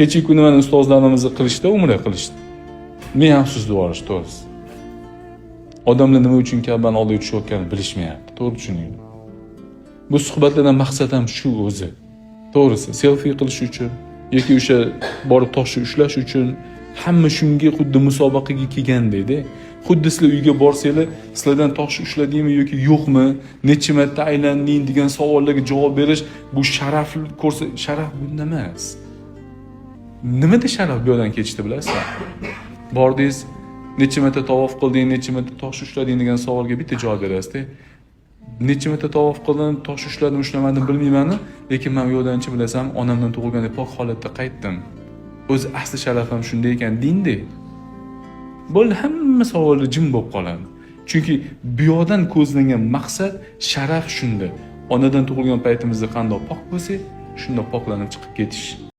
Kechagi kuni mana ustozlarimiz qilishdi, umra qilishdi. Men ham sizni borish to'g'risi. Odamlar nima uchun Ka'bani oldiga tushayotganini bilishmayapti. To'g'ri tushuning. Bu suhbatlardan maqsad ham shu o'zi. To'g'risi, selfie qilish uchun yoki o'sha borib toshni ushlash uchun hamma shunga xuddi musobaqaga kelgandek-da. Xuddi sizlar uyga borsanglar, sizlardan tosh ushladingmi yoki yo'qmi, necha marta aylanding degan savollarga javob berish bu sharafli ko'rsa, sharaf bunda emas. Nimada sharaf bu yo'ldan kechdi bilasizmi? Bordingiz, necha marta tavof qilding, necha marta tosh ushlading degan savolga bitta javob berasiz-da. Necha marta tavof qildim, tosh ushladim, ushlamadim bilmayman, lekin men bu yo'ldanchi bilasam, onamdan tug'ilganda pok holatda qaytdim. O'zi asli sharafim shunday ekan, dinda. Bo'ldi, hamma savollar jim bo'lib qoladi. Chunki bu yo'ldan ko'zlangan maqsad sharaf shunda. Onadan tug'ilgan paytimizda qanday pok bo'lsak, shunda poklanib chiqib ketish.